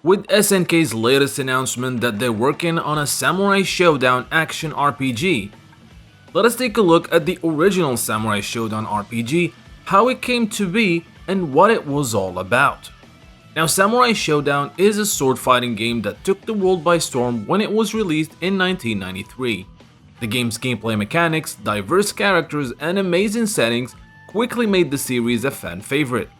with SNK's latest announcement that they're working on a Samurai Shodown action RPG. Let us take a look at the original Samurai Shodown RPG, how it came to be, and what it was all about. Now, Samurai Shodown is a sword fighting game that took the world by storm when it was released in 1993. The game's gameplay mechanics, diverse characters, and amazing settings quickly made the series a fan favorite.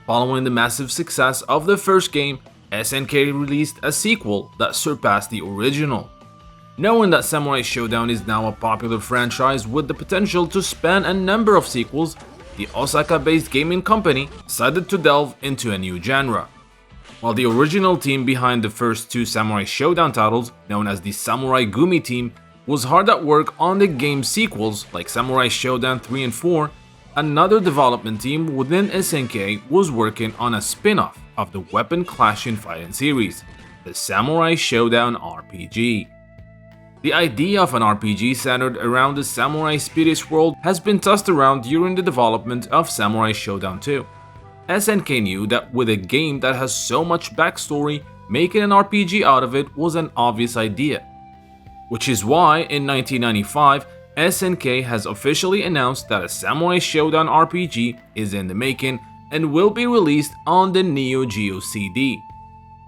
Following the massive success of the first game, SNK released a sequel that surpassed the original. Knowing that Samurai Shodown is now a popular franchise with the potential to span a number of sequels, the Osaka-based gaming company decided to delve into a new genre. While the original team behind the first two Samurai Shodown titles, known as the Samurai Gumi team, was hard at work on the game's sequels like Samurai Shodown 3 and 4, another development team within SNK was working on a spin-off of the weapon clashing fighting series, the Samurai Shodown RPG. The idea of an RPG centered around the samurai spirit world has been tossed around during the development of Samurai Shodown 2. SNK knew that with a game that has so much backstory, making an RPG out of it was an obvious idea. Which is why, in 1995, SNK has officially announced that a Samurai Shodown RPG is in the making and will be released on the Neo Geo CD.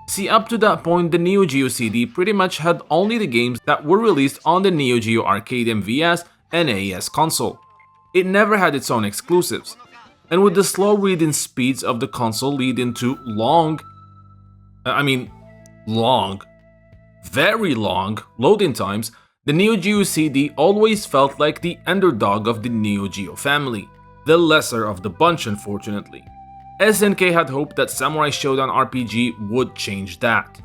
See, up to that point, the Neo Geo CD pretty much had only the games that were released on the Neo Geo Arcade MVS and AES console. It never had its own exclusives. And with the slow reading speeds of the console leading to very long loading times, the Neo Geo CD always felt like the underdog of the Neo Geo family, the lesser of the bunch unfortunately. SNK had hoped that Samurai Shodown RPG would change that.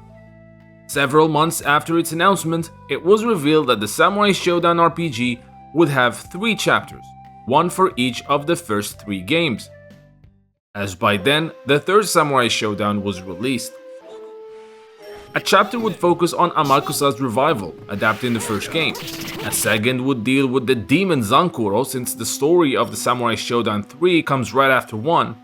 Several months after its announcement, it was revealed that the Samurai Shodown RPG would have 3 chapters, one for each of the first 3 games, as by then the third Samurai Shodown was released. A chapter would focus on Amakusa's revival, adapting the first game. A second would deal with the demon Zankuro, since the story of the Samurai Shodown 3 comes right after 1.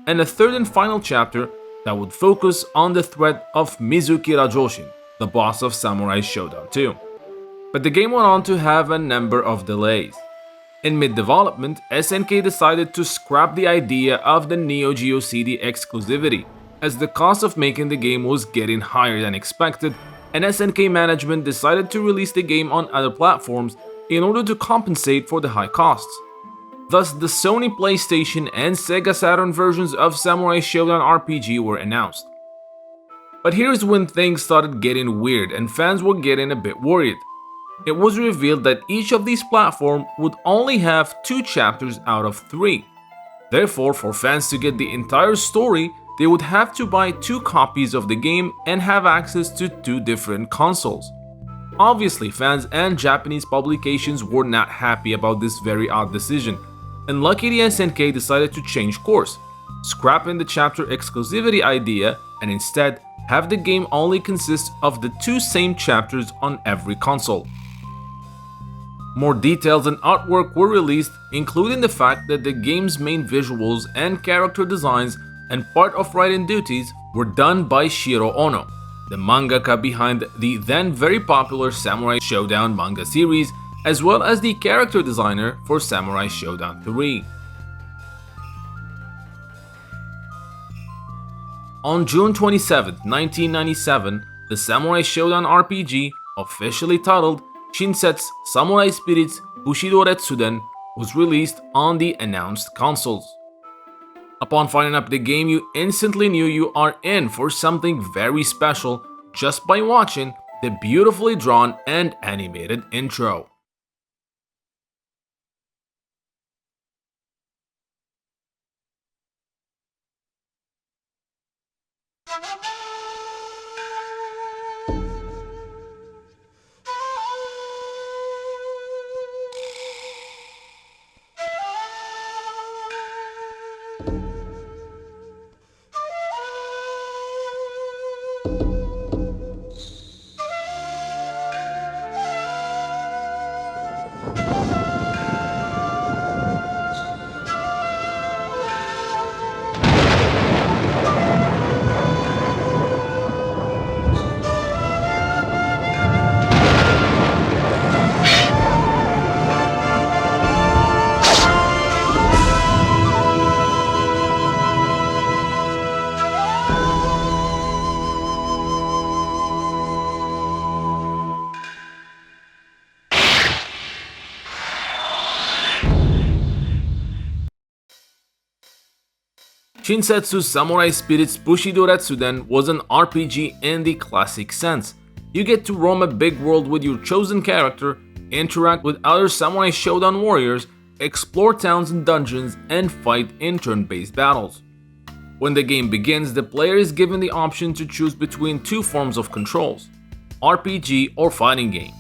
And a third and final chapter that would focus on the threat of Mizuki Rajoshin, the boss of Samurai Shodown 2. But the game went on to have a number of delays. In mid-development, SNK decided to scrap the idea of the Neo Geo CD exclusivity, as the cost of making the game was getting higher than expected, and SNK management decided to release the game on other platforms in order to compensate for the high costs. Thus, the Sony PlayStation and Sega Saturn versions of Samurai Shodown RPG were announced. But here's when things started getting weird and fans were getting a bit worried. It was revealed that each of these platforms would only have 2 chapters out of 3. Therefore, for fans to get the entire story, they would have to buy 2 copies of the game and have access to 2 different consoles. Obviously, fans and Japanese publications were not happy about this very odd decision, and luckily SNK decided to change course, scrapping the chapter exclusivity idea and instead have the game only consist of the 2 same chapters on every console. More details and artwork were released, including the fact that the game's main visuals and character designs and part of writing duties were done by Shiro Ono, the mangaka behind the then very popular Samurai Shodown manga series, as well as the character designer for Samurai Shodown 3. On June 27, 1997, the Samurai Shodown RPG, officially titled Shinsetsu Samurai Spirits Bushido Retsuden, was released on the announced consoles. Upon firing up the game, you instantly knew you are in for something very special just by watching the beautifully drawn and animated intro. Shinsetsu Samurai Spirit's Bushido Retsuden was an RPG in the classic sense. You get to roam a big world with your chosen character, interact with other Samurai Shodown warriors, explore towns and dungeons, and fight in turn-based battles. When the game begins, the player is given the option to choose between two forms of controls: RPG or fighting game.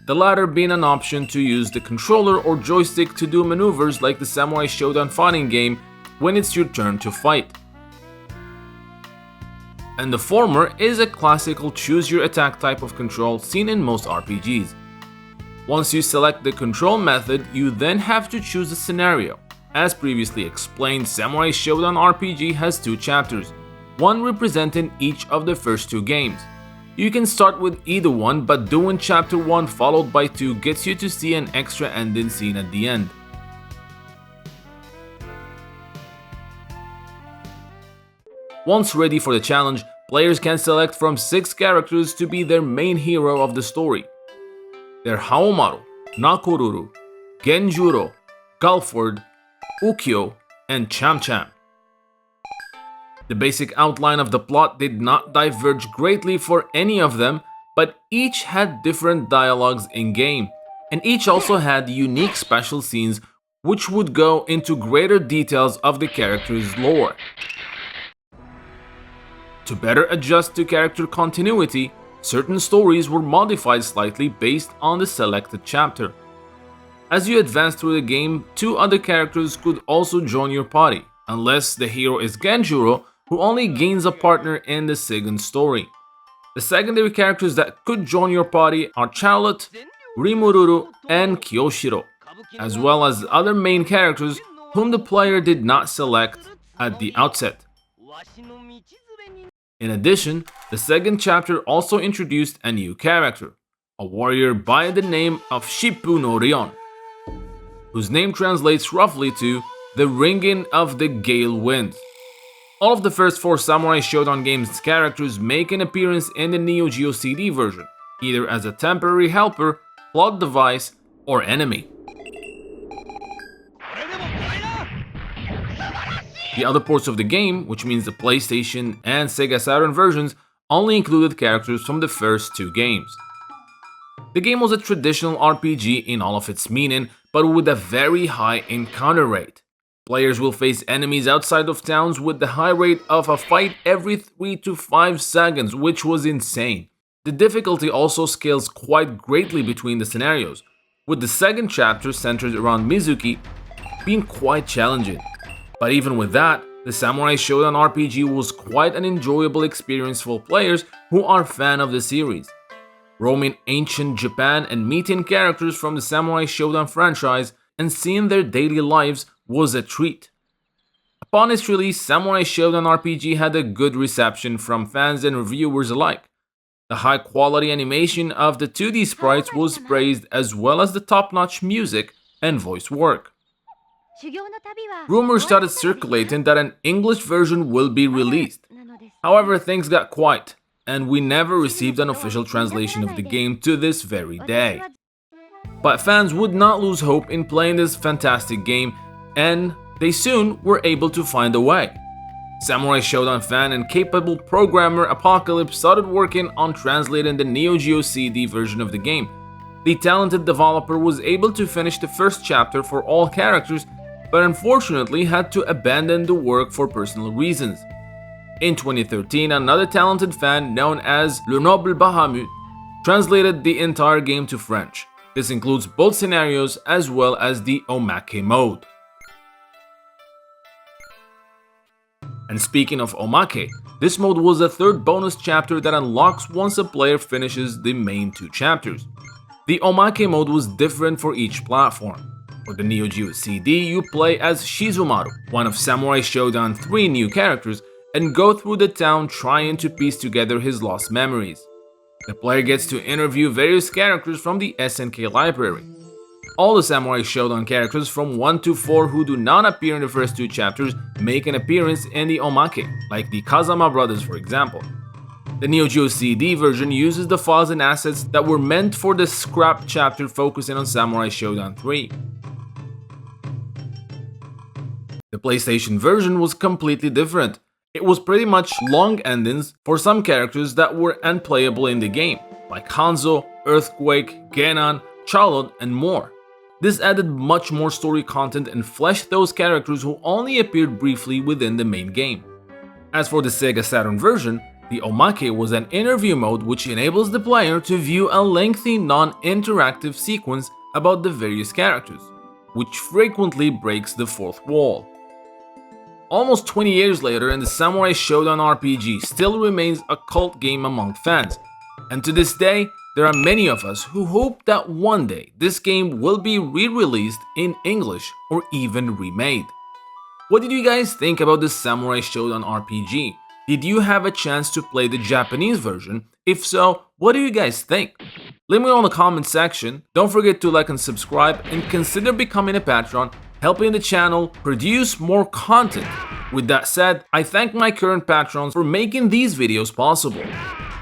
The latter being an option to use the controller or joystick to do maneuvers like the Samurai Shodown fighting game when it's your turn to fight. And the former is a classical choose-your-attack type of control seen in most RPGs. Once you select the control method, you then have to choose a scenario. As previously explained, Samurai Shodown RPG has two chapters, one representing each of the first two games. You can start with either one, but doing chapter 1 followed by 2 gets you to see an extra ending scene at the end. Once ready for the challenge, players can select from 6 characters to be their main hero of the story. They're Haomaru, Nakoruru, Genjuro, Galford, Ukyo, and Cham-Cham. The basic outline of the plot did not diverge greatly for any of them, but each had different dialogues in-game, and each also had unique special scenes which would go into greater details of the character's lore. To better adjust to character continuity, certain stories were modified slightly based on the selected chapter. As you advance through the game, 2 other characters could also join your party, unless the hero is Genjuro, who only gains a partner in the second story. The secondary characters that could join your party are Charlotte, Rimururu, and Kyoshiro, as well as other main characters whom the player did not select at the outset. In addition, the second chapter also introduced a new character, a warrior by the name of Shippu no Rion, whose name translates roughly to the ringing of the gale wind. All of the first 4 Samurai Shodown games' characters make an appearance in the Neo Geo CD version, either as a temporary helper, plot device, or enemy. The other ports of the game, which means the PlayStation and Sega Saturn versions, only included characters from the first 2 games. The game was a traditional RPG in all of its meaning, but with a very high encounter rate. Players will face enemies outside of towns with the high rate of a fight every 3 to 5 seconds, which was insane. The difficulty also scales quite greatly between the scenarios, with the second chapter centered around Mizuki being quite challenging. But even with that, the Samurai Shodown RPG was quite an enjoyable experience for players who are fan of the series. Roaming ancient Japan and meeting characters from the Samurai Shodown franchise and seeing their daily lives was a treat. Upon its release, Samurai Shodown RPG had a good reception from fans and reviewers alike. The high quality animation of the 2D sprites was praised, as well as the top-notch music and voice work. Rumors started circulating that an English version will be released. However, things got quiet, and we never received an official translation of the game to this very day. But fans would not lose hope in playing this fantastic game, and they soon were able to find a way. Samurai Shodown fan and capable programmer Apocalypse started working on translating the Neo Geo CD version of the game. The talented developer was able to finish the first chapter for all characters, but unfortunately had to abandon the work for personal reasons. In 2013, another talented fan known as Le Noble Bahamut translated the entire game to French. This includes both scenarios as well as the Omake mode. And speaking of Omake, this mode was a third bonus chapter that unlocks once a player finishes the main 2 chapters. The Omake mode was different for each platform. For the Neo Geo CD, you play as Shizumaru, one of Samurai Shodown 3 new characters, and go through the town trying to piece together his lost memories. The player gets to interview various characters from the SNK library. All the Samurai Shodown characters from 1 to 4 who do not appear in the first 2 chapters make an appearance in the Omake, like the Kazama brothers for example. The Neo Geo CD version uses the files and assets that were meant for the scrap chapter focusing on Samurai Shodown 3. The PlayStation version was completely different. It was pretty much long endings for some characters that were unplayable in the game, like Hanzo, Earthquake, Genan, Charlotte, and more. This added much more story content and fleshed those characters who only appeared briefly within the main game. As for the Sega Saturn version, the Omake was an interview mode which enables the player to view a lengthy non-interactive sequence about the various characters, which frequently breaks the fourth wall. Almost 20 years later, and the Samurai Shodown RPG still remains a cult game among fans, and to this day, there are many of us who hope that one day this game will be re-released in English or even remade. What did you guys think about the Samurai Shodown RPG? Did you have a chance to play the Japanese version? If so, what do you guys think? Leave me on the comment section. Don't forget to like and subscribe, and consider becoming a patron, helping the channel produce more content. With that said, I thank my current patrons for making these videos possible.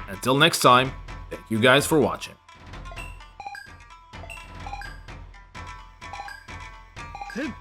Until next time, thank you guys for watching. Hey.